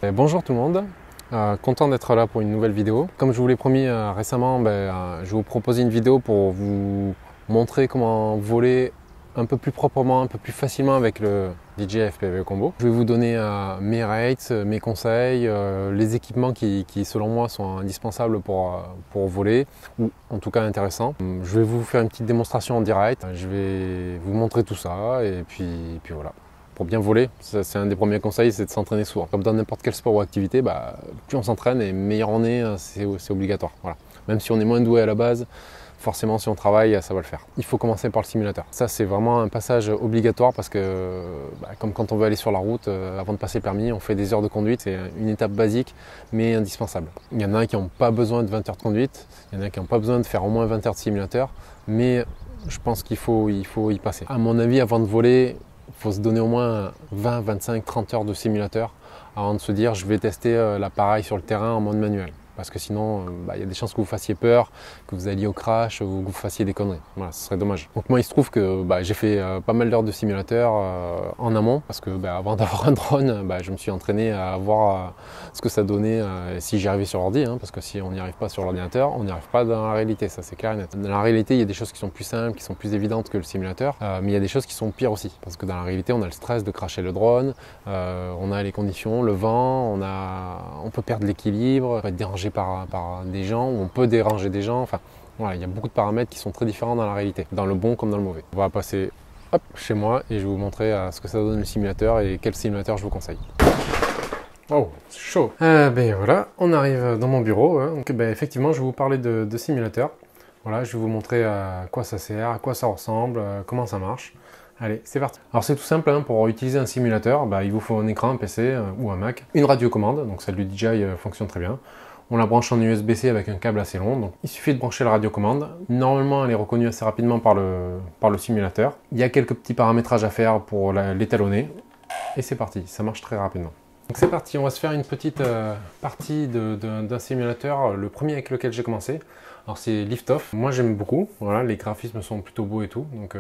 Bonjour tout le monde, content d'être là pour une nouvelle vidéo. Comme je vous l'ai promis récemment, je vais vous proposer une vidéo pour vous montrer comment voler un peu plus proprement, un peu plus facilement avec le DJI FPV Combo. Je vais vous donner mes rates, mes conseils, les équipements qui selon moi sont indispensables pour voler, ou en tout cas intéressants. Je vais vous faire une petite démonstration en direct, je vais vous montrer tout ça et puis voilà. Pour bien voler, c'est un des premiers conseils, c'est de s'entraîner souvent. Comme dans n'importe quel sport ou activité, plus on s'entraîne et meilleur on est, c'est obligatoire. Voilà. Même si on est moins doué à la base, forcément si on travaille, ça va le faire. Il faut commencer par le simulateur. Ça c'est vraiment un passage obligatoire parce que comme quand on veut aller sur la route, avant de passer le permis, on fait des heures de conduite. C'est une étape basique mais indispensable. Il y en a qui n'ont pas besoin de 20 heures de conduite, il y en a qui n'ont pas besoin de faire au moins 20 heures de simulateur, mais je pense qu'il faut y passer. À mon avis, avant de voler, il faut se donner au moins 20, 25, 30 heures de simulateur avant de se dire je vais tester l'appareil sur le terrain en mode manuel. Parce que sinon, y a des chances que vous fassiez peur, que vous alliez au crash ou que vous fassiez des conneries. Voilà, ce serait dommage. Donc moi, il se trouve que j'ai fait pas mal d'heures de simulateur en amont parce que avant d'avoir un drone, je me suis entraîné à voir ce que ça donnait si j'y arrivais sur l'ordi. Parce que si on n'y arrive pas sur l'ordinateur, on n'y arrive pas dans la réalité, ça c'est clair et net. Dans la réalité, il y a des choses qui sont plus simples, qui sont plus évidentes que le simulateur, mais il y a des choses qui sont pires aussi. Parce que dans la réalité, on a le stress de crasher le drone, on a les conditions, le vent, on peut perdre l'équilibre, on peut être dérangé par des gens, ou on peut déranger des gens, enfin voilà, il y a beaucoup de paramètres qui sont très différents dans la réalité, dans le bon comme dans le mauvais. On va passer chez moi et je vais vous montrer ce que ça donne le simulateur et quel simulateur je vous conseille. Oh, c'est chaud. Voilà, on arrive dans mon bureau, donc effectivement je vais vous parler de simulateur. Voilà, je vais vous montrer à quoi ça sert, à quoi ça ressemble, comment ça marche. Allez, c'est parti. Alors c'est tout simple, pour utiliser un simulateur, il vous faut un écran, un PC ou un Mac, une radiocommande, donc celle du DJI fonctionne très bien. On la branche en USB-C avec un câble assez long, donc il suffit de brancher la radiocommande. Normalement, elle est reconnue assez rapidement par le simulateur. Il y a quelques petits paramétrages à faire pour l'étalonner, et c'est parti, ça marche très rapidement. Donc c'est parti, on va se faire une petite partie d'un simulateur, le premier avec lequel j'ai commencé. Alors c'est Liftoff, moi j'aime beaucoup, voilà, les graphismes sont plutôt beaux et tout, donc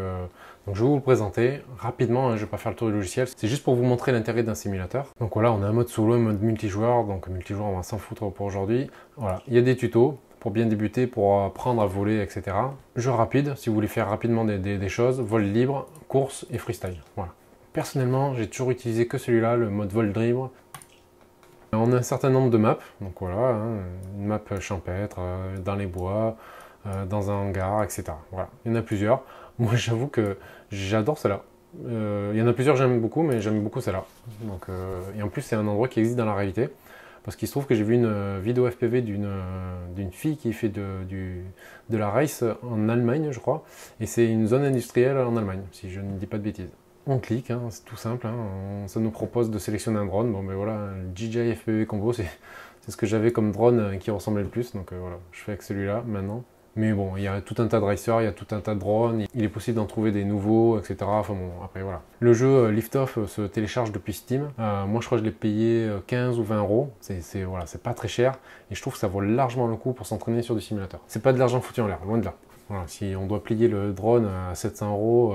je vais vous le présenter rapidement, je ne vais pas faire le tour du logiciel, c'est juste pour vous montrer l'intérêt d'un simulateur. Donc voilà, on a un mode solo, un mode multijoueur, donc multijoueur on va s'en foutre pour aujourd'hui. Voilà, il y a des tutos pour bien débuter, pour apprendre à voler, etc. Jeu rapide, si vous voulez faire rapidement des choses, vol libre, course et freestyle, voilà. Personnellement, j'ai toujours utilisé que celui-là, le mode vol libre. On a un certain nombre de maps, donc voilà, une map champêtre, dans les bois, dans un hangar, etc. Voilà, il y en a plusieurs. Moi j'avoue que j'adore celle-là. Il y en a plusieurs que j'aime beaucoup, mais j'aime beaucoup celle-là. Donc, et en plus c'est un endroit qui existe dans la réalité, parce qu'il se trouve que j'ai vu une vidéo FPV d'une fille qui fait de la race en Allemagne, je crois, et c'est une zone industrielle en Allemagne, si je ne dis pas de bêtises. On clique, c'est tout simple, ça nous propose de sélectionner un drone. Bon voilà, le DJI FPV Combo, c'est ce que j'avais comme drone qui ressemblait le plus, donc voilà, je fais avec celui-là maintenant. Mais bon, il y a tout un tas de racers, il y a tout un tas de drones, il est possible d'en trouver des nouveaux, etc. Enfin bon, après voilà. Le jeu Liftoff se télécharge depuis Steam. Moi je crois que je l'ai payé 15 ou 20 euros, voilà, c'est pas très cher, et je trouve que ça vaut largement le coup pour s'entraîner sur du simulateur. C'est pas de l'argent foutu en l'air, loin de là. Voilà, si on doit plier le drone à 700 euros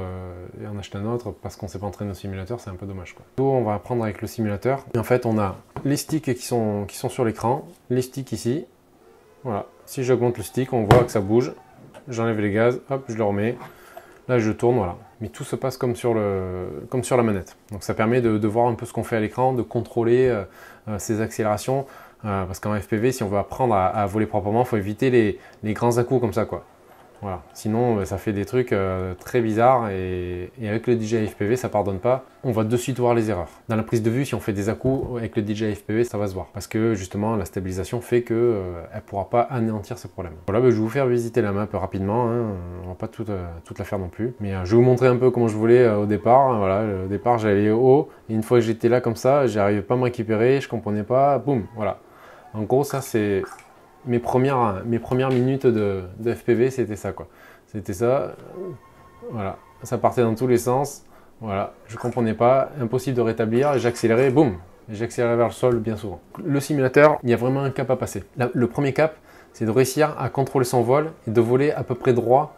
et en acheter un autre parce qu'on ne s'est pas entraîné au simulateur, c'est un peu dommage, quoi. On va apprendre avec le simulateur. Et en fait, on a les sticks qui sont sur l'écran, les sticks ici. Voilà, si j'augmente le stick, on voit que ça bouge. J'enlève les gaz, hop, je le remets. Là, je tourne, voilà. Mais tout se passe comme sur la manette. Donc ça permet de voir un peu ce qu'on fait à l'écran, de contrôler ses accélérations. Parce qu'en FPV, si on veut apprendre à voler proprement, il faut éviter les grands à-coups comme ça, quoi. Voilà. Sinon, ça fait des trucs très bizarres et avec le DJI FPV, ça pardonne pas. On va de suite voir les erreurs. Dans la prise de vue, si on fait des à-coups avec le DJI FPV, ça va se voir. Parce que justement, la stabilisation fait qu'elle ne pourra pas anéantir ces problèmes. Voilà, je vais vous faire visiter la map rapidement. On va pas toute la faire non plus. Mais je vais vous montrer un peu comment je voulais au départ. Voilà, au départ, j'allais haut. Et une fois que j'étais là comme ça, j'arrivais pas à me récupérer, je comprenais pas. Boum, voilà. En gros, ça c'est... Mes premières minutes de FPV, c'était ça, quoi. C'était ça, voilà, ça partait dans tous les sens, voilà, je comprenais pas, impossible de rétablir, j'accélérais, boum, j'accélérais vers le sol bien souvent. Le simulateur, il y a vraiment un cap à passer. Le premier cap, c'est de réussir à contrôler son vol et de voler à peu près droit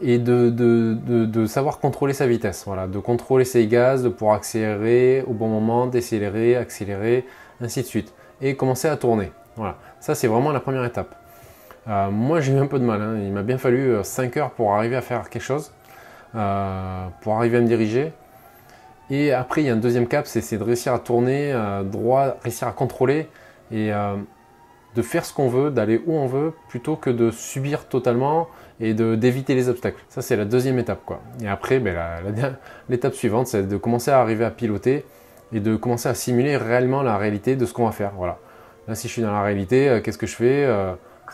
et de savoir contrôler sa vitesse, voilà, de contrôler ses gaz, de pouvoir accélérer au bon moment, décélérer, accélérer, ainsi de suite, et commencer à tourner. Voilà, ça c'est vraiment la première étape. Moi j'ai eu un peu de mal, hein. Il m'a bien fallu 5 heures pour arriver à faire quelque chose, pour arriver à me diriger. Et après il y a un deuxième cap, c'est de réussir à tourner droit, réussir à contrôler et de faire ce qu'on veut, d'aller où on veut, plutôt que de subir totalement et d'éviter les obstacles. Ça, c'est la deuxième étape, quoi. Et après, ben, l'étape suivante, c'est de commencer à arriver à piloter et de commencer à simuler réellement la réalité de ce qu'on va faire. Voilà. Là, si je suis dans la réalité, qu'est-ce que je fais?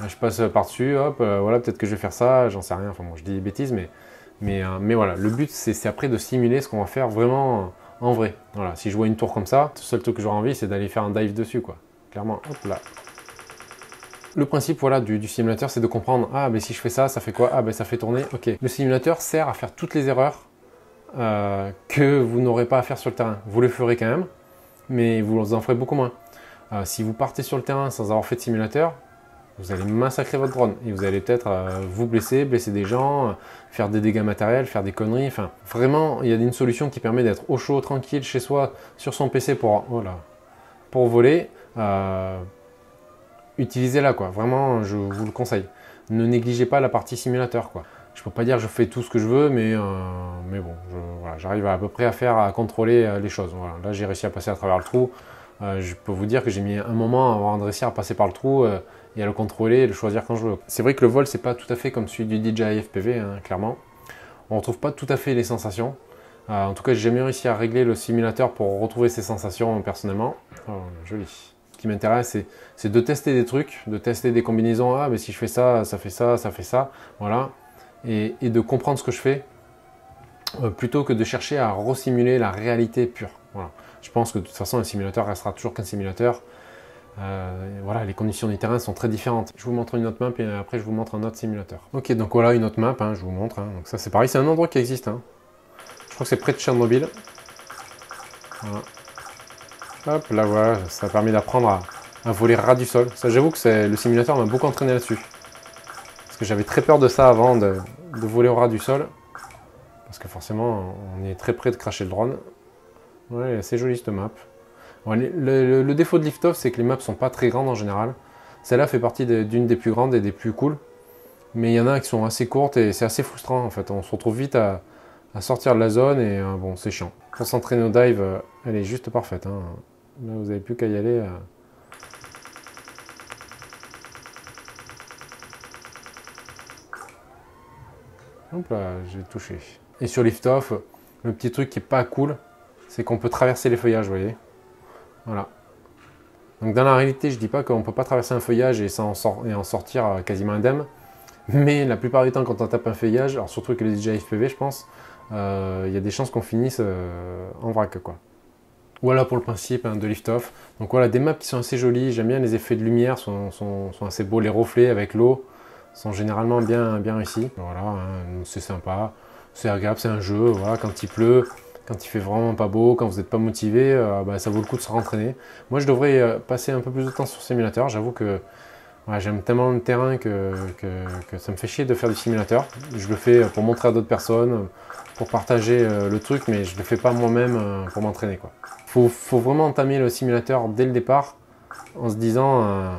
Je passe par-dessus, hop, voilà, peut-être que je vais faire ça, j'en sais rien. Enfin bon, je dis des bêtises, mais voilà. Le but, c'est après de simuler ce qu'on va faire vraiment en vrai. Voilà. Si je vois une tour comme ça, le seul truc que j'aurai envie, c'est d'aller faire un dive dessus, quoi. Clairement, hop là. Le principe voilà, du simulateur, c'est de comprendre « Ah, ben si je fais ça, ça fait quoi? Ah, ben ça fait tourner. » Ok. Le simulateur sert à faire toutes les erreurs que vous n'aurez pas à faire sur le terrain. Vous les ferez quand même, mais vous en ferez beaucoup moins. Si vous partez sur le terrain sans avoir fait de simulateur, vous allez massacrer votre drone et vous allez peut-être vous blesser, blesser des gens, faire des dégâts matériels, faire des conneries. Enfin, vraiment, il y a une solution qui permet d'être au chaud, tranquille, chez soi, sur son PC pour voler. Utilisez-la, quoi. Vraiment, je vous le conseille. Ne négligez pas la partie simulateur, quoi. Je peux pas dire que je fais tout ce que je veux, mais bon, voilà, j'arrive à peu près à contrôler les choses. Voilà. Là, j'ai réussi à passer à travers le trou. Je peux vous dire que j'ai mis un moment avant de réussir à passer par le trou et à le contrôler et le choisir quand je veux. C'est vrai que le vol, c'est pas tout à fait comme celui du DJI FPV, hein, clairement. On retrouve pas tout à fait les sensations. En tout cas, j'ai jamais réussi à régler le simulateur pour retrouver ces sensations personnellement. Oh, joli. Ce qui m'intéresse, c'est de tester des trucs, de tester des combinaisons. Ah, mais si je fais ça, ça fait ça, ça fait ça. Voilà. Et de comprendre ce que je fais plutôt que de chercher à resimuler la réalité pure. Voilà. Je pense que de toute façon, un simulateur restera toujours qu'un simulateur. Voilà, les conditions du terrain sont très différentes. Je vous montre une autre map et après je vous montre un autre simulateur. Ok, donc voilà une autre map, hein, je vous montre. Hein. Donc ça c'est pareil, c'est un endroit qui existe. Hein. Je crois que c'est près de Tchernobyl. Voilà. Hop, là voilà, ça a permis d'apprendre à voler ras du sol. Ça, j'avoue que le simulateur m'a beaucoup entraîné là-dessus. Parce que j'avais très peur de ça avant, de voler au ras du sol. Parce que forcément, on est très près de cracher le drone. Ouais, c'est joli cette map. Ouais, le défaut de Liftoff, c'est que les maps sont pas très grandes en général. Celle-là fait partie d'une des plus grandes et des plus cool. Mais il y en a qui sont assez courtes et c'est assez frustrant en fait. On se retrouve vite à sortir de la zone et bon, c'est chiant. Pour s'entraîner au dive, elle est juste parfaite. Hein. Là, vous n'avez plus qu'à y aller. Hop là, j'ai touché. Et sur Liftoff, le petit truc qui est pas cool, c'est qu'on peut traverser les feuillages, vous voyez. Voilà. Donc dans la réalité, je dis pas qu'on ne peut pas traverser un feuillage et en sortir quasiment indemne. Mais la plupart du temps, quand on tape un feuillage, alors surtout avec les DJI FPV, je pense, il y a des chances qu'on finisse en vrac, quoi. Voilà pour le principe hein, de Liftoff. Donc voilà, des maps qui sont assez jolies. J'aime bien les effets de lumière, sont assez beaux. Les reflets avec l'eau sont généralement bien réussis. Voilà, hein, c'est sympa, c'est agréable, c'est un jeu. Voilà, quand il pleut, quand il fait vraiment pas beau, quand vous n'êtes pas motivé, bah, ça vaut le coup de se rentraîner. Moi, je devrais passer un peu plus de temps sur le simulateur. J'avoue que ouais, j'aime tellement le terrain que ça me fait chier de faire du simulateur. Je le fais pour montrer à d'autres personnes, pour partager le truc, mais je ne le fais pas moi-même pour m'entraîner, quoi. Faut vraiment entamer le simulateur dès le départ en se disant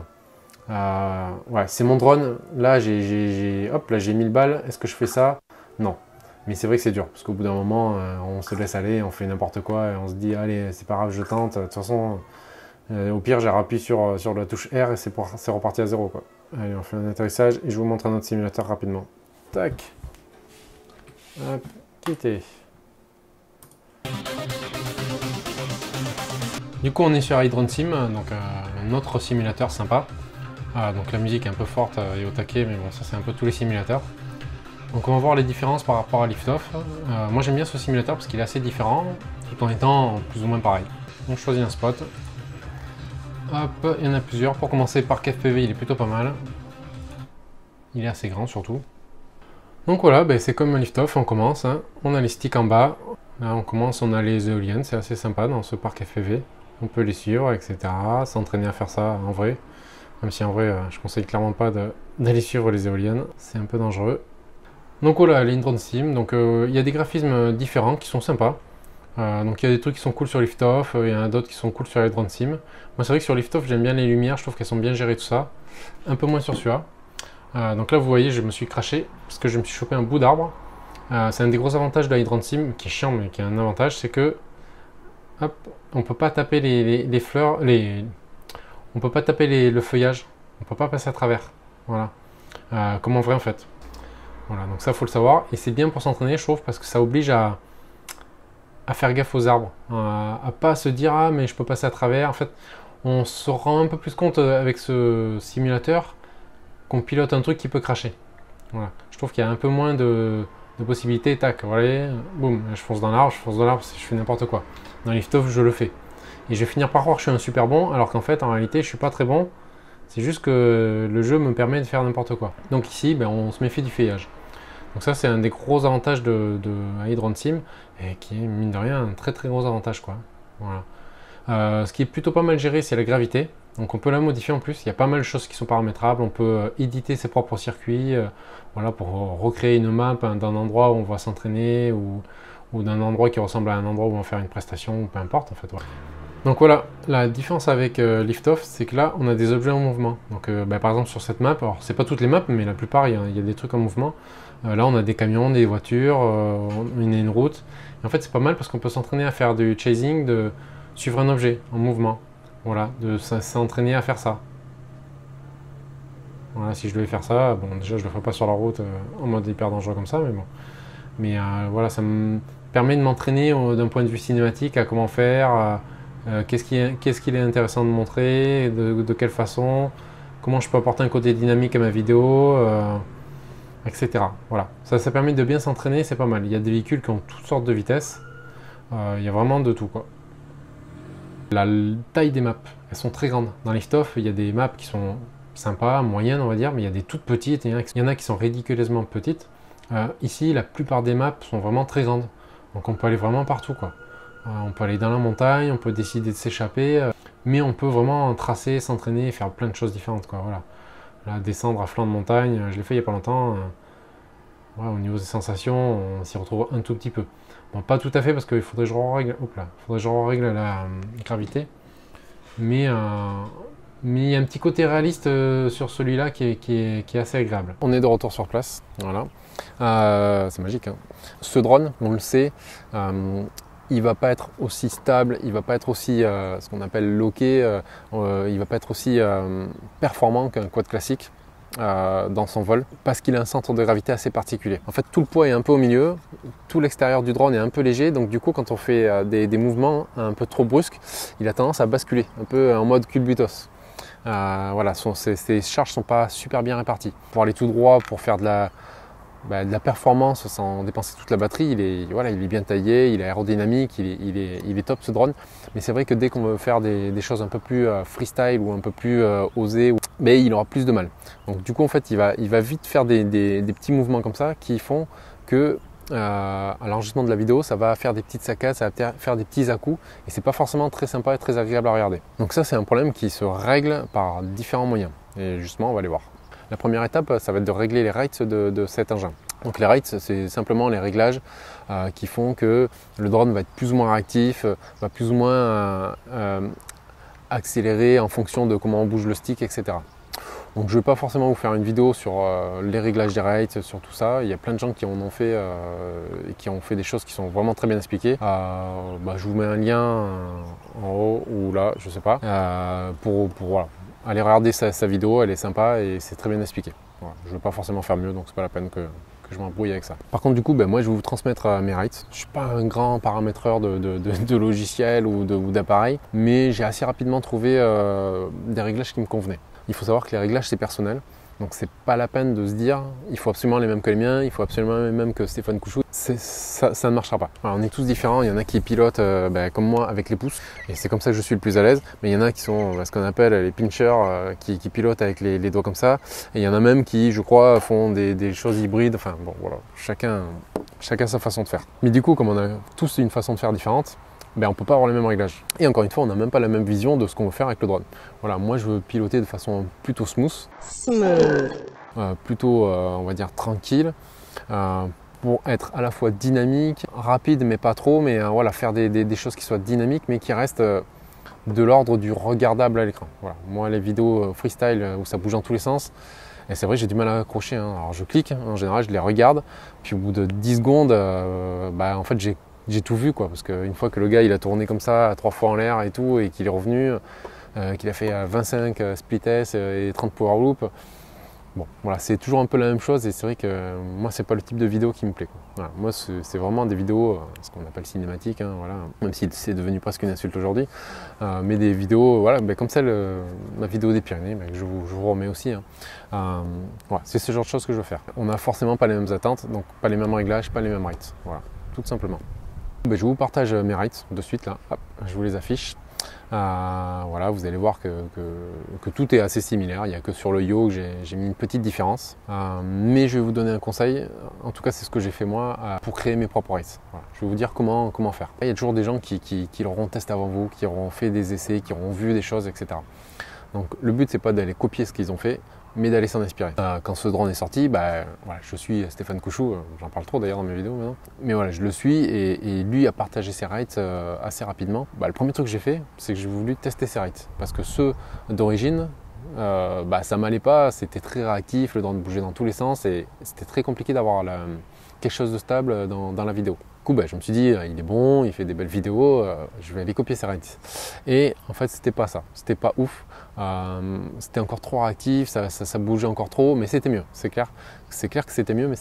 ouais, c'est mon drone, là j'ai 1000 balles, est-ce que je fais ça? Non. Mais c'est vrai que c'est dur, parce qu'au bout d'un moment, on se laisse aller, on fait n'importe quoi, et on se dit, allez, c'est pas grave, je tente. De toute façon, au pire, j'ai rappuyé sur la touche R et c'est reparti à zéro, quoi. Allez, on fait un atterrissage et je vous montre un autre simulateur rapidement. Tac. Hop, quitter. Du coup, on est sur iDrone Sim, donc un autre simulateur sympa. Donc la musique est un peu forte et au taquet, mais bon, ça c'est un peu tous les simulateurs. Donc on va voir les différences par rapport à Liftoff. Moi j'aime bien ce simulateur parce qu'il est assez différent, tout en étant plus ou moins pareil. On choisit un spot. Hop, il y en a plusieurs. Pour commencer, Parc FPV, il est plutôt pas mal. Il est assez grand surtout. Donc voilà, ben, c'est comme un Liftoff, on commence. Hein. On a les sticks en bas. Là on commence, on a les éoliennes, c'est assez sympa dans ce parc FPV. On peut les suivre, etc. S'entraîner à faire ça en vrai. Même si en vrai, je conseille clairement pas d'aller suivre les éoliennes. C'est un peu dangereux. Donc voilà, les drone sim. Donc il y a des graphismes différents qui sont sympas. Donc il y a des trucs qui sont cool sur Liftoff, il y en a d'autres qui sont cool sur les drone sim. Moi c'est vrai que sur Liftoff j'aime bien les lumières, je trouve qu'elles sont bien gérées tout ça. Un peu moins sur celui-là. Donc là vous voyez je me suis craché parce que je me suis chopé un bout d'arbre. C'est un des gros avantages de la drone sim, qui est chiant mais qui a un avantage, c'est que hop, on peut pas taper les fleurs, on peut pas taper le feuillage, on peut pas passer à travers. Voilà. Comme en vrai en fait. Voilà, donc ça faut le savoir et c'est bien pour s'entraîner je trouve parce que ça oblige à faire gaffe aux arbres, à pas se dire ah mais je peux passer à travers. En fait on se rend un peu plus compte avec ce simulateur qu'on pilote un truc qui peut cracher. Voilà. Je trouve qu'il y a un peu moins de possibilités, tac, voilà, boum, je fonce dans l'arbre, je fais n'importe quoi. Dans Liftoff je le fais. Et je vais finir par croire que je suis un super bon alors qu'en fait en réalité je suis pas très bon. C'est juste que le jeu me permet de faire n'importe quoi. Donc ici, ben, on se méfie du feuillage. Donc ça, c'est un des gros avantages de Drone Sim, et qui est, mine de rien, un très très gros avantage, quoi. Voilà. Ce qui est plutôt pas mal géré, c'est la gravité. Donc on peut la modifier en plus. Il y a pas mal de choses qui sont paramétrables. On peut éditer ses propres circuits, voilà, pour recréer une map d'un endroit où on va s'entraîner, ou d'un endroit qui ressemble à un endroit où on va faire une prestation, ou peu importe, en fait. Voilà. Donc voilà, la différence avec Liftoff, c'est que là, on a des objets en mouvement. Donc par exemple sur cette map, alors c'est pas toutes les maps, mais la plupart, il y a des trucs en mouvement. Là, on a des camions, des voitures, on a une route. Et en fait, c'est pas mal parce qu'on peut s'entraîner à faire du chasing, de suivre un objet en mouvement. Voilà, de s'entraîner à faire ça. Voilà, si je devais faire ça, bon déjà je le ferais pas sur la route en mode hyper dangereux comme ça, mais bon. Mais voilà, ça me permet de m'entraîner d'un point de vue cinématique à comment faire. Qu'est-ce qu'il est intéressant de montrer, de quelle façon, comment je peux apporter un côté dynamique à ma vidéo, etc. Voilà, ça permet de bien s'entraîner, c'est pas mal. Il y a des véhicules qui ont toutes sortes de vitesses, il y a vraiment de tout, quoi. La taille des maps, elles sont très grandes. Dans Liftoff, il y a des maps qui sont sympas, moyennes on va dire, mais il y a des toutes petites, et il y en a qui sont ridiculeusement petites. Ici, la plupart des maps sont vraiment très grandes, donc on peut aller vraiment partout, quoi. On peut aller dans la montagne, on peut décider de s'échapper, mais on peut vraiment tracer, s'entraîner et faire plein de choses différentes, quoi. Voilà. Là, descendre à flanc de montagne, je l'ai fait il n'y a pas longtemps. Ouais, au niveau des sensations, on s'y retrouve un tout petit peu. Bon, pas tout à fait parce qu'il faudrait que je règle la gravité. Mais il y a un petit côté réaliste sur celui-là qui est assez agréable. On est de retour sur place, voilà. C'est magique, hein. Ce drone, on le sait, il va pas être aussi stable, il va pas être aussi ce qu'on appelle locké, il va pas être aussi performant qu'un quad classique dans son vol parce qu'il a un centre de gravité assez particulier. En fait, tout le poids est un peu au milieu, tout l'extérieur du drone est un peu léger, donc du coup quand on fait des mouvements un peu trop brusques, il a tendance à basculer, un peu en mode culbutos. Voilà, ses charges ne sont pas super bien réparties. Pour aller tout droit, pour faire de la performance sans dépenser toute la batterie, il est bien taillé, il est aérodynamique, il est top ce drone. Mais c'est vrai que dès qu'on veut faire des choses un peu plus freestyle ou un peu plus osées, mais il aura plus de mal. Donc du coup en fait il va vite faire des petits mouvements comme ça qui font que à l'enregistrement de la vidéo ça va faire des petites saccades, ça va faire des petits à-coups et c'est pas forcément très sympa et très agréable à regarder. Donc ça c'est un problème qui se règle par différents moyens et justement on va les voir. La première étape, ça va être de régler les rates de cet engin. Donc les rates, c'est simplement les réglages qui font que le drone va être plus ou moins réactif, va plus ou moins accélérer en fonction de comment on bouge le stick, etc. Donc je ne vais pas forcément vous faire une vidéo sur les réglages des rates, sur tout ça. Il y a plein de gens qui en ont fait et qui ont fait des choses qui sont vraiment très bien expliquées. Je vous mets un lien en haut ou là, je ne sais pas, pour voilà. Allez regarder sa vidéo, elle est sympa et c'est très bien expliqué. Voilà. Je ne veux pas forcément faire mieux, donc c'est pas la peine que je m'embrouille avec ça. Par contre, du coup, moi je vais vous transmettre mes rates. Je ne suis pas un grand paramétreur de logiciel ou d'appareil, mais j'ai assez rapidement trouvé des réglages qui me convenaient. Il faut savoir que les réglages c'est personnel, donc c'est pas la peine de se dire il faut absolument les mêmes que les miens, il faut absolument les mêmes que Stéphane Couchou. Ça ne marchera pas. Alors, on est tous différents, il y en a qui pilotent comme moi avec les pouces et c'est comme ça que je suis le plus à l'aise, mais il y en a qui sont ce qu'on appelle les pinchers qui pilotent avec les doigts comme ça et il y en a même qui je crois font des choses hybrides, enfin bon voilà, chacun sa façon de faire. Mais du coup comme on a tous une façon de faire différente, on ne peut pas avoir les mêmes réglages. Et encore une fois, on n'a même pas la même vision de ce qu'on veut faire avec le drone. Voilà, moi je veux piloter de façon plutôt smooth, plutôt on va dire tranquille. pour être à la fois dynamique, rapide mais pas trop, mais voilà, faire des choses qui soient dynamiques mais qui restent de l'ordre du regardable à l'écran. Voilà. Moi les vidéos freestyle où ça bouge dans tous les sens, et c'est vrai j'ai du mal à accrocher. Alors je clique, en général je les regarde, puis au bout de 10 secondes, en fait j'ai tout vu quoi, parce qu'une fois que le gars il a tourné comme ça 3 fois en l'air et tout, et qu'il est revenu, qu'il a fait 25 split S et 30 power loop. Bon, voilà, c'est toujours un peu la même chose, et c'est vrai que moi c'est pas le type de vidéo qui me plaît, quoi. Voilà, moi c'est vraiment des vidéos, ce qu'on appelle cinématiques, voilà, même si c'est devenu presque une insulte aujourd'hui, mais des vidéos voilà, comme celle, ma vidéo des Pyrénées, que je vous remets aussi. Voilà, c'est ce genre de choses que je veux faire. On n'a forcément pas les mêmes attentes, donc pas les mêmes réglages, pas les mêmes rates, voilà, tout simplement. Je vous partage mes rates de suite là, hop, je vous les affiche. Voilà, vous allez voir que tout est assez similaire, il n'y a que sur le yo que j'ai mis une petite différence. Mais je vais vous donner un conseil, en tout cas c'est ce que j'ai fait moi, pour créer mes propres rates. Voilà, je vais vous dire comment faire. Il y a toujours des gens qui l'auront testé avant vous, qui auront fait des essais, qui auront vu des choses, etc. Donc le but c'est pas d'aller copier ce qu'ils ont fait, mais d'aller s'en inspirer. Quand ce drone est sorti, voilà, je suis Stéphane Couchou, j'en parle trop d'ailleurs dans mes vidéos maintenant, mais voilà, je le suis, et lui a partagé ses rates assez rapidement. Le premier truc que j'ai fait, c'est que j'ai voulu tester ses rates, parce que ceux d'origine, ça m'allait pas, c'était très réactif, le drone bougeait dans tous les sens, et c'était très compliqué d'avoir quelque chose de stable dans la vidéo. Du coup, je me suis dit, il est bon, il fait des belles vidéos, je vais aller copier ses rates. Et en fait, c'était pas ça, c'était pas ouf. C'était encore trop réactif, ça bougeait encore trop, mais c'était mieux, c'est clair que c'était mieux, mais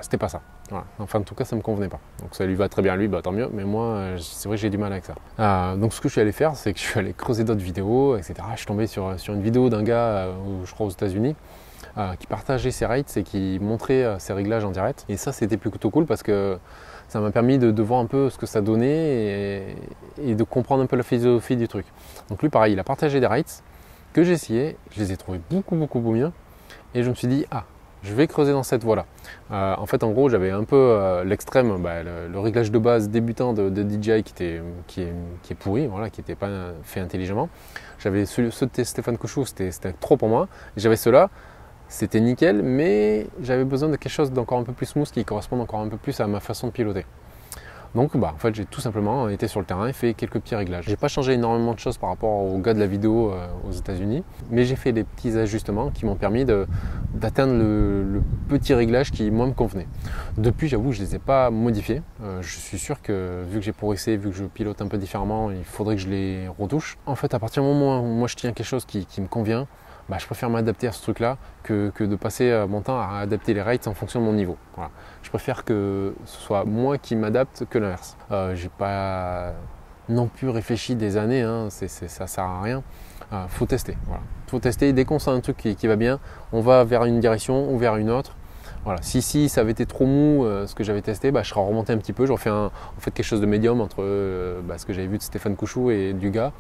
c'était pas ça. Voilà. Enfin, en tout cas, ça me convenait pas. Donc ça lui va très bien, lui, tant mieux, mais moi, c'est vrai que j'ai du mal avec ça. Donc ce que je suis allé faire, c'est que je suis allé creuser d'autres vidéos, etc. Je suis tombé sur une vidéo d'un gars, je crois aux États-Unis, qui partageait ses rates et qui montrait ses réglages en direct. Et ça, c'était plutôt cool, parce que ça m'a permis de voir un peu ce que ça donnait, et de comprendre un peu la philosophie du truc. Donc lui pareil, il a partagé des rates que j'ai essayé, je les ai trouvés beaucoup mieux, et je me suis dit je vais creuser dans cette voie-là. En fait, en gros, j'avais un peu l'extrême, le réglage de base débutant de DJI qui est pourri, voilà, qui n'était pas fait intelligemment. J'avais ceux de Stéphane Couchou, c'était trop pour moi. J'avais ceux-là, c'était nickel, mais j'avais besoin de quelque chose d'encore un peu plus smooth, qui corresponde encore un peu plus à ma façon de piloter. Donc en fait, j'ai tout simplement été sur le terrain et fait quelques petits réglages. J'ai pas changé énormément de choses par rapport au gars de la vidéo aux États-Unis, mais j'ai fait des petits ajustements qui m'ont permis d'atteindre le petit réglage qui moi me convenait. Depuis, j'avoue, je les ai pas modifiés. Je suis sûr que vu que j'ai progressé, vu que je pilote un peu différemment, il faudrait que je les retouche. En fait, à partir du moment où moi je tiens quelque chose qui me convient, je préfère m'adapter à ce truc-là que de passer mon temps à adapter les rates en fonction de mon niveau. Voilà. Je préfère que ce soit moi qui m'adapte que l'inverse. J'ai pas non plus réfléchi des années, ça sert à rien. Faut tester. Voilà. Faut tester. Dès qu'on sent un truc qui va bien, on va vers une direction ou vers une autre. Voilà. Si ça avait été trop mou, ce que j'avais testé, je serais remonté un petit peu. J'aurais fait en fait quelque chose de médium entre ce que j'avais vu de Stéphane Couchou et du gars.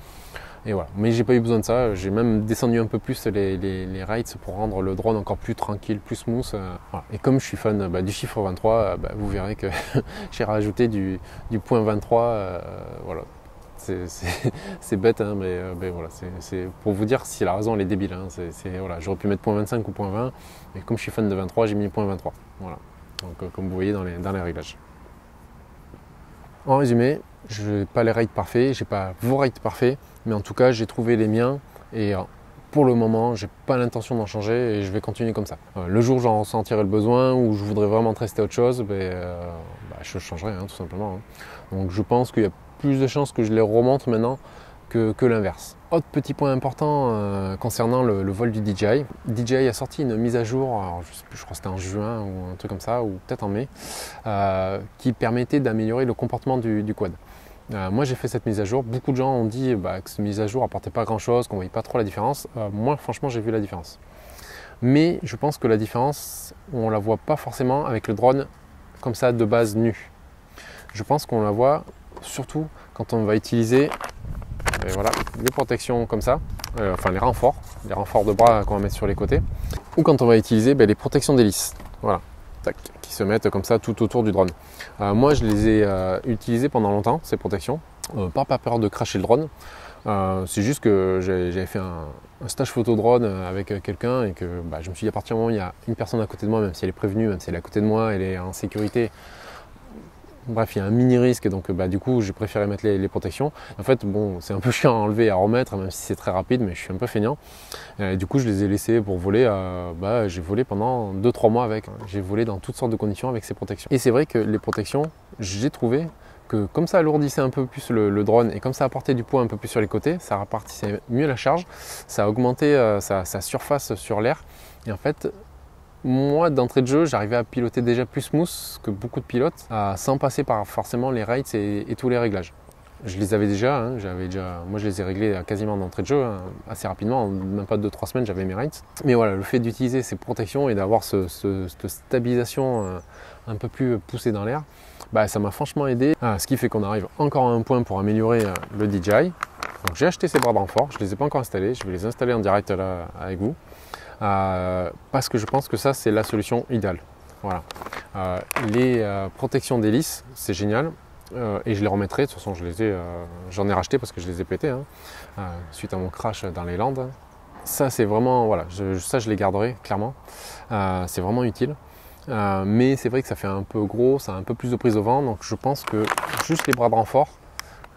Et voilà. Mais j'ai pas eu besoin de ça, j'ai même descendu un peu plus les rates pour rendre le drone encore plus tranquille, plus smooth. Voilà. Et comme je suis fan du chiffre 23, vous verrez que j'ai rajouté du point 23. Voilà. C'est bête, mais voilà, c'est pour vous dire si la raison elle est débile. Voilà. J'aurais pu mettre point 25 ou point 20, mais comme je suis fan de 23, j'ai mis point 23. Voilà. Donc comme vous voyez dans les réglages. En résumé, je n'ai pas les rates parfaits, je n'ai pas vos rates parfaits, mais en tout cas j'ai trouvé les miens, et pour le moment j'ai pas l'intention d'en changer, et je vais continuer comme ça. Le jour où j'en ressentirai le besoin, ou je voudrais vraiment tester autre chose, je changerai tout simplement. Donc je pense qu'il y a plus de chances que je les remonte maintenant que l'inverse. Autre petit point important concernant le vol du DJI. DJI a sorti une mise à jour, alors je sais plus, je crois que c'était en juin ou un truc comme ça, ou peut-être en mai, qui permettait d'améliorer le comportement du quad. Moi j'ai fait cette mise à jour, beaucoup de gens ont dit que cette mise à jour apportait pas grand chose, qu'on voyait pas trop la différence. Moi franchement j'ai vu la différence. Mais je pense que la différence, on la voit pas forcément avec le drone comme ça de base nu. Je pense qu'on la voit surtout quand on va utiliser voilà, les protections comme ça, enfin les renforts de bras qu'on va mettre sur les côtés, ou quand on va utiliser les protections d'hélice, voilà, tac, qui se mettent comme ça tout autour du drone. Moi je les ai utilisées pendant longtemps, ces protections, pas par peur de cracher le drone. C'est juste que j'avais fait un stage photo drone avec quelqu'un et que bah, je me suis dit à partir du moment où il y a une personne à côté de moi, même si elle est prévenue, même si elle est à côté de moi, elle est en sécurité, bref, il y a un mini risque, donc bah, du coup j'ai préféré mettre les protections. En fait, bon, c'est un peu chiant à enlever et à remettre, même si c'est très rapide, mais je suis un peu feignant. Et du coup, je les ai laissés pour voler. Bah, j'ai volé pendant 2-3 mois avec. J'ai volé dans toutes sortes de conditions avec ces protections. Et c'est vrai que les protections, j'ai trouvé que comme ça alourdissait un peu plus le drone et comme ça apportait du poids un peu plus sur les côtés, ça répartissait mieux la charge, ça augmentait sa surface sur l'air. Et en fait, moi, d'entrée de jeu, j'arrivais à piloter déjà plus smooth que beaucoup de pilotes, sans passer par forcément les rates et tous les réglages. Je les avais déjà, moi je les ai réglés quasiment d'entrée de jeu, hein, assez rapidement, en même pas 2-3 semaines j'avais mes rates. Mais voilà, le fait d'utiliser ces protections et d'avoir cette stabilisation un peu plus poussée dans l'air, bah, ça m'a franchement aidé. Ce qui fait qu'on arrive encore à un point pour améliorer le DJI. Donc j'ai acheté ces bras de renfort, je ne les ai pas encore installés, je vais les installer en direct là avec vous. Parce que je pense que ça c'est la solution idéale. Voilà. Les protections d'hélice, c'est génial et je les remettrai. De toute façon, j'en ai racheté parce que je les ai pétés suite à mon crash dans les Landes. Ça c'est vraiment, voilà, ça je les garderai clairement. C'est vraiment utile. Mais c'est vrai que ça fait un peu gros, ça a un peu plus de prise au vent, donc je pense que juste les bras de renfort,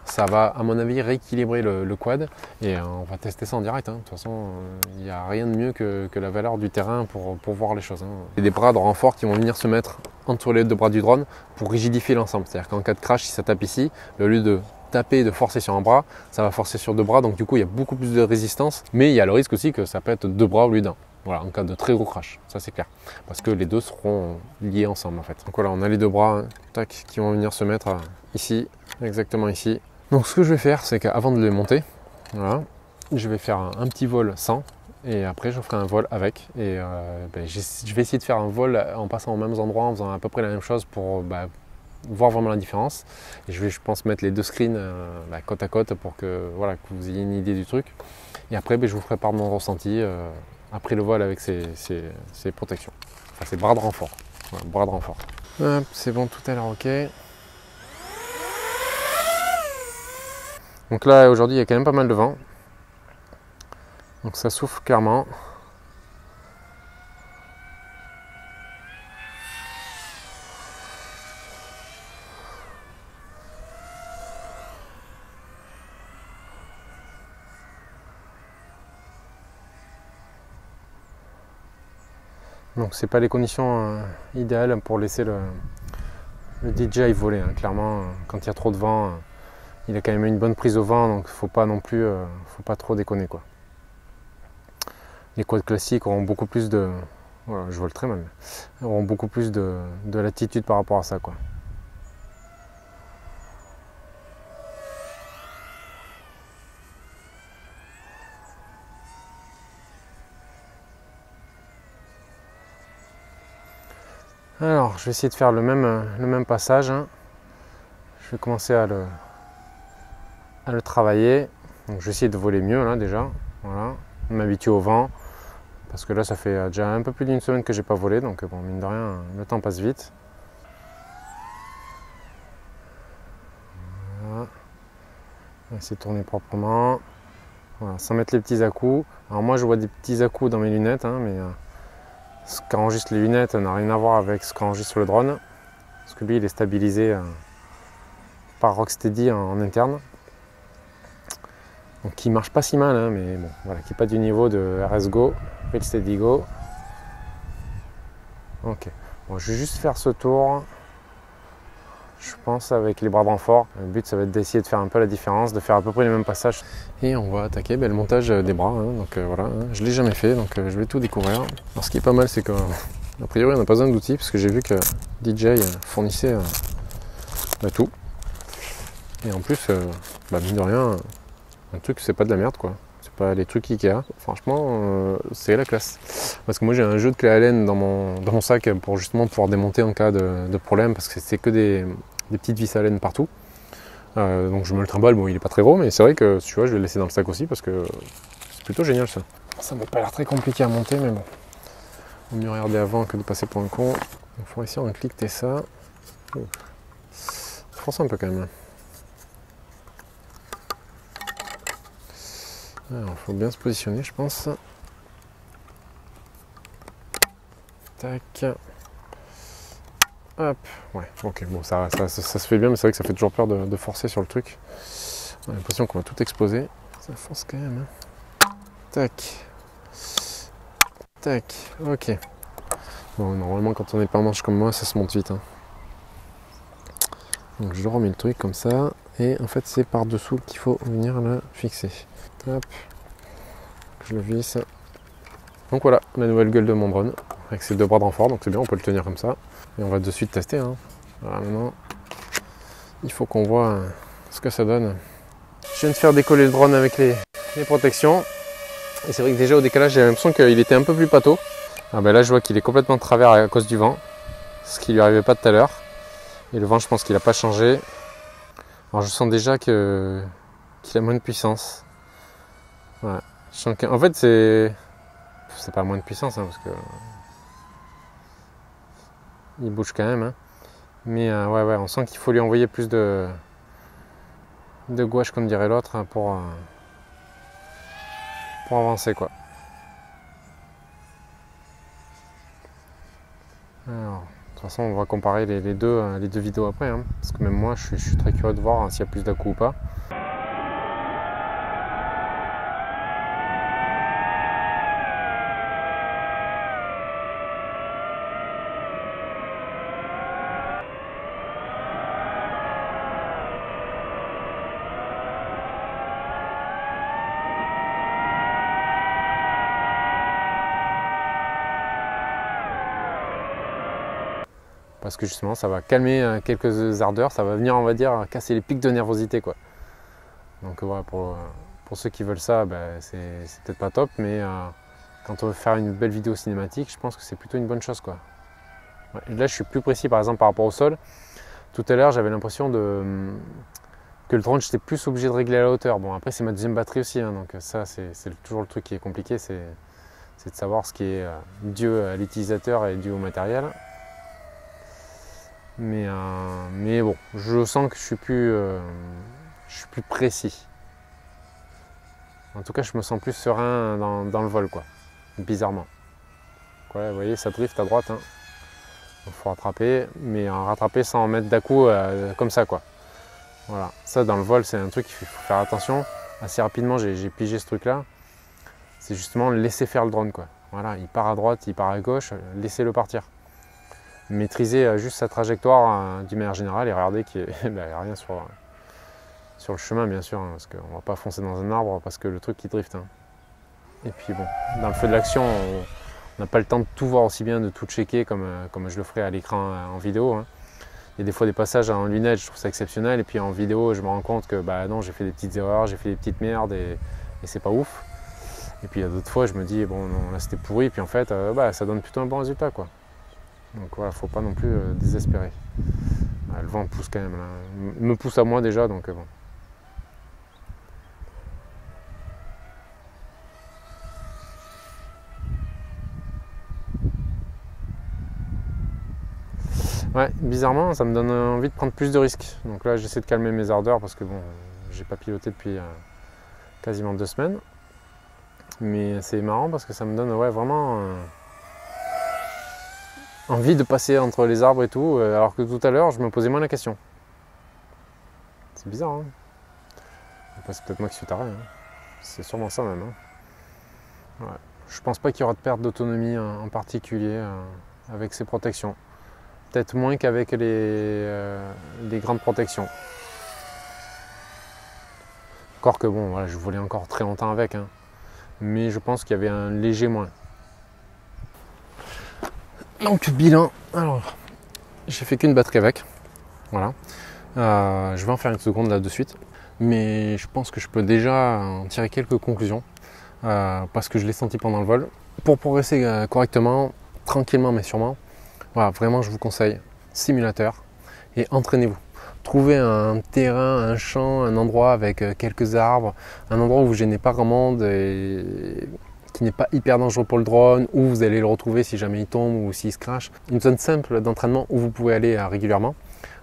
ça va à mon avis rééquilibrer le quad et on va tester ça en direct. De toute façon, il n'y a rien de mieux que la valeur du terrain pour voir les choses. Il y a des bras de renfort qui vont venir se mettre entre les deux bras du drone pour rigidifier l'ensemble. C'est-à-dire qu'en cas de crash, si ça tape ici, au lieu de taper et de forcer sur un bras, ça va forcer sur deux bras. Donc du coup, il y a beaucoup plus de résistance. Mais il y a le risque aussi que ça peut être deux bras au lieu d'un. Voilà, en cas de très gros crash, ça c'est clair. Parce que les deux seront liés ensemble en fait. Donc voilà, on a les deux bras tac, qui vont venir se mettre ici, exactement ici. Donc ce que je vais faire, c'est qu'avant de les monter, voilà, je vais faire un petit vol sans et après je ferai un vol avec. Et je vais essayer de faire un vol en passant aux mêmes endroits, en faisant à peu près la même chose pour voir vraiment la différence. Et je vais, je pense, mettre les deux screens côte à côte pour que, voilà, que vous ayez une idée du truc. Et après, je vous ferai part de mon ressenti après le vol avec ces protections. Enfin, ces bras de renfort. Voilà, bras de renfort. C'est bon, tout a l'air ok. Donc là aujourd'hui il y a quand même pas mal de vent, donc ça souffle clairement. Donc c'est pas les conditions idéales pour laisser le DJI voler, clairement quand il y a trop de vent. Il a quand même une bonne prise au vent, donc faut pas non plus, faut pas trop déconner quoi. Les quads classiques auront beaucoup plus de, voilà, je vole très mal, auront beaucoup plus de latitude par rapport à ça quoi. Alors je vais essayer de faire le même passage. Je vais commencer à le travailler. Donc je vais essayer de voler mieux là déjà, voilà, m'habituer au vent, parce que là ça fait déjà un peu plus d'une semaine que j'ai pas volé, donc bon, mine de rien, le temps passe vite. Voilà. On va essayer de tourner proprement, voilà, sans mettre les petits à-coups. Alors moi je vois des petits à-coups dans mes lunettes, mais ce qu'enregistre les lunettes n'a rien à voir avec ce qu'enregistre le drone, parce que lui il est stabilisé par Rocksteady en interne. Donc qui marche pas si mal, mais bon, voilà, qui n'est pas du niveau de RS Go, Real Steady Go. Ok, bon, je vais juste faire ce tour, je pense, avec les bras de renfort. Le but ça va être d'essayer de faire un peu la différence, de faire à peu près les mêmes passages. Et on va attaquer le montage des bras, donc voilà, je l'ai jamais fait, donc je vais tout découvrir. Alors ce qui est pas mal, c'est qu'a priori on n'a pas besoin d'outils, parce que j'ai vu que DJI fournissait tout. Et en plus, mine de rien, un truc c'est pas de la merde quoi. C'est pas les trucs Ikea. Franchement, c'est la classe. Parce que moi j'ai un jeu de clé Allen dans mon sac pour justement pouvoir démonter en cas de problème, parce que c'est que des petites vis Allen partout. Donc je me le trimballe, bon il est pas très gros, mais c'est vrai que tu vois, je vais le laisser dans le sac aussi parce que c'est plutôt génial ça. Ça m'a pas l'air très compliqué à monter, mais bon. On mieux regarder avant que de passer pour un con. Il faut essayer de cliquer ça. Force un peu quand même. Alors, il faut bien se positionner, je pense. Tac. Hop. Ouais, ok, bon, ça se fait bien, mais c'est vrai que ça fait toujours peur de forcer sur le truc. On a l'impression qu'on va tout exploser. Ça force quand même. Hein. Tac. Tac. Ok. Bon, normalement, quand on n'est pas manche comme moi, ça se monte vite. Hein. Donc, je remets le truc comme ça. Et en fait, c'est par-dessous qu'il faut venir le fixer. Hop. Je le visse. Donc voilà, la nouvelle gueule de mon drone. Avec ses deux bras de renfort, donc c'est bien, on peut le tenir comme ça. Et on va de suite tester. Hein. Voilà, maintenant, il faut qu'on voit ce que ça donne. Je viens de faire décoller le drone avec les protections. Et c'est vrai que déjà au décalage, j'ai l'impression qu'il était un peu plus pâteau. Ah ben là, je vois qu'il est complètement de travers à cause du vent. Ce qui lui arrivait pas tout à l'heure. Et le vent, je pense qu'il n'a pas changé. Alors je sens déjà qu'il a moins de puissance. Ouais. En fait, c'est pas moins de puissance, hein, parce que il bouge quand même. Hein. Mais ouais, on sent qu'il faut lui envoyer plus de gouache, comme dirait l'autre, hein, pour avancer, quoi. Alors, de toute façon, on va comparer les deux vidéos après, hein, parce que même moi, je suis très curieux de voir hein, s'il y a plus d'à-coups ou pas. Parce que justement, ça va calmer quelques ardeurs, ça va venir, on va dire, casser les pics de nervosité, quoi. Donc voilà, pour ceux qui veulent ça, ben, c'est peut-être pas top, mais quand on veut faire une belle vidéo cinématique, je pense que c'est plutôt une bonne chose, quoi. Ouais, là, je suis plus précis, par exemple, par rapport au sol. Tout à l'heure, j'avais l'impression que le drone, j'étais plus obligé de régler la hauteur. Bon, après, c'est ma deuxième batterie aussi, hein, donc ça, c'est toujours le truc qui est compliqué, c'est de savoir ce qui est dû à l'utilisateur et dû au matériel. Mais bon, je sens que je suis plus précis. En tout cas, je me sens plus serein dans le vol, quoi. Bizarrement. Ouais, vous voyez, ça drift à droite. Hein. Il faut rattraper, mais rattraper sans en mettre d'à-coup comme ça, quoi. Voilà. Ça, dans le vol, c'est un truc qu'il faut faire attention. Assez rapidement, j'ai pigé ce truc-là. C'est justement laisser faire le drone, quoi. Voilà, il part à droite, il part à gauche, laissez-le partir. Maîtriser juste sa trajectoire d'une manière générale et regarder qu'il n'y a rien sur le chemin, bien sûr, hein, parce qu'on ne va pas foncer dans un arbre parce que le truc qui drift. Hein. Et puis bon, dans le feu de l'action, on n'a pas le temps de tout voir aussi bien, de tout checker comme je le ferai à l'écran en vidéo. Hein. Il y a des fois des passages en lunettes, je trouve ça exceptionnel, et puis en vidéo, je me rends compte que bah non, j'ai fait des petites erreurs, j'ai fait des petites merdes et c'est pas ouf. Et puis il y a d'autres fois, je me dis, bon, non, là c'était pourri, puis en fait, ça donne plutôt un bon résultat, quoi. Donc voilà, faut pas non plus désespérer. Le vent pousse quand même là. Il me pousse à moi déjà, donc bon. Ouais, bizarrement, ça me donne envie de prendre plus de risques. Donc là, j'essaie de calmer mes ardeurs parce que bon, j'ai pas piloté depuis quasiment 2 semaines. Mais c'est marrant parce que ça me donne vraiment envie de passer entre les arbres et tout, alors que tout à l'heure, je me posais moins la question. C'est bizarre, hein. Enfin, c'est peut-être moi qui suis taré, hein. C'est sûrement ça même. Hein. Ouais. Je pense pas qu'il y aura de perte d'autonomie en particulier avec ces protections. Peut-être moins qu'avec les grandes protections. Encore que bon, voilà, je volais encore très longtemps avec, hein. Mais je pense qu'il y avait un léger moins. Donc bilan, alors j'ai fait qu'une batterie avec, voilà. Je vais en faire une seconde là de suite, mais je pense que je peux déjà en tirer quelques conclusions parce que je l'ai senti pendant le vol. Pour progresser correctement, tranquillement mais sûrement, voilà, vraiment je vous conseille simulateur et entraînez-vous. Trouvez un terrain, un champ, un endroit avec quelques arbres, un endroit où vous ne gênez pas grand monde et qui n'est pas hyper dangereux pour le drone, où vous allez le retrouver si jamais il tombe ou s'il se crache. Une zone simple d'entraînement où vous pouvez aller régulièrement.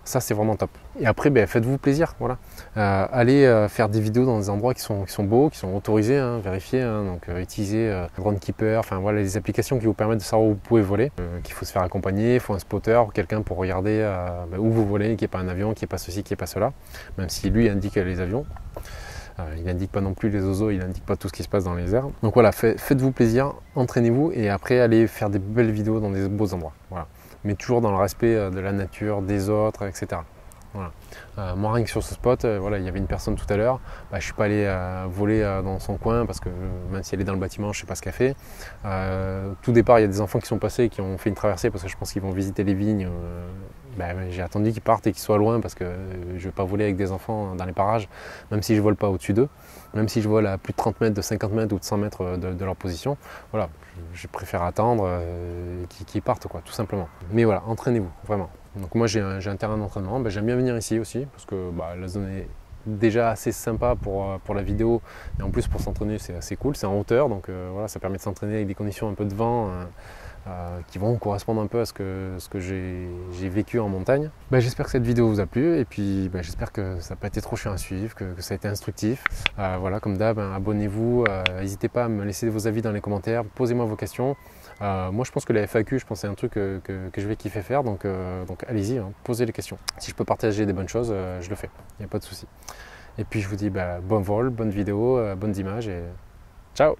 Ça, c'est vraiment top. Et après, faites-vous plaisir. Voilà. Allez faire des vidéos dans des endroits qui sont beaux, qui sont autorisés, hein, vérifiez. Hein, donc, utilisez Groundkeeper, enfin voilà, les applications qui vous permettent de savoir où vous pouvez voler. Qu'il faut se faire accompagner, il faut un spotter ou quelqu'un pour regarder où vous volez, qu'il n'y ait pas un avion, qu'il n'y ait pas ceci, qu'il n'y ait pas cela. Même si lui indique les avions. Il n'indique pas non plus les oiseaux, il n'indique pas tout ce qui se passe dans les airs. Donc voilà, faites-vous plaisir, entraînez-vous et après allez faire des belles vidéos dans des beaux endroits. Voilà. Mais toujours dans le respect de la nature, des autres, etc. Voilà. Moi, rien que sur ce spot, voilà, il y avait une personne tout à l'heure, je ne suis pas allé voler dans son coin parce que même si elle est dans le bâtiment, je ne sais pas ce qu'elle fait. Tout départ, il y a des enfants qui sont passés, qui ont fait une traversée parce que je pense qu'ils vont visiter les vignes. J'ai attendu qu'ils partent et qu'ils soient loin parce que je ne vais pas voler avec des enfants dans les parages, même si je ne vole pas au-dessus d'eux, même si je vole à plus de 30 mètres, de 50 mètres ou de 100 mètres de leur position. Voilà, je préfère attendre qu'ils partent, quoi, tout simplement. Mais voilà, entraînez-vous, vraiment. Donc moi j'ai un terrain d'entraînement, j'aime bien venir ici aussi parce que la zone est déjà assez sympa pour la vidéo et en plus pour s'entraîner c'est assez cool, c'est en hauteur donc voilà, ça permet de s'entraîner avec des conditions un peu de vent qui vont correspondre un peu à ce que j'ai vécu en montagne. J'espère que cette vidéo vous a plu et puis j'espère que ça n'a pas été trop chiant à suivre, que ça a été instructif. Voilà, comme d'hab, abonnez-vous, n'hésitez pas à me laisser vos avis dans les commentaires, posez-moi vos questions. Moi je pense que la FAQ, je pense c'est un truc que je vais kiffer faire, donc allez-y, hein, posez les questions. Si je peux partager des bonnes choses, je le fais, il n'y a pas de souci. Et puis je vous dis bon vol, bonne vidéo, bonnes images et ciao!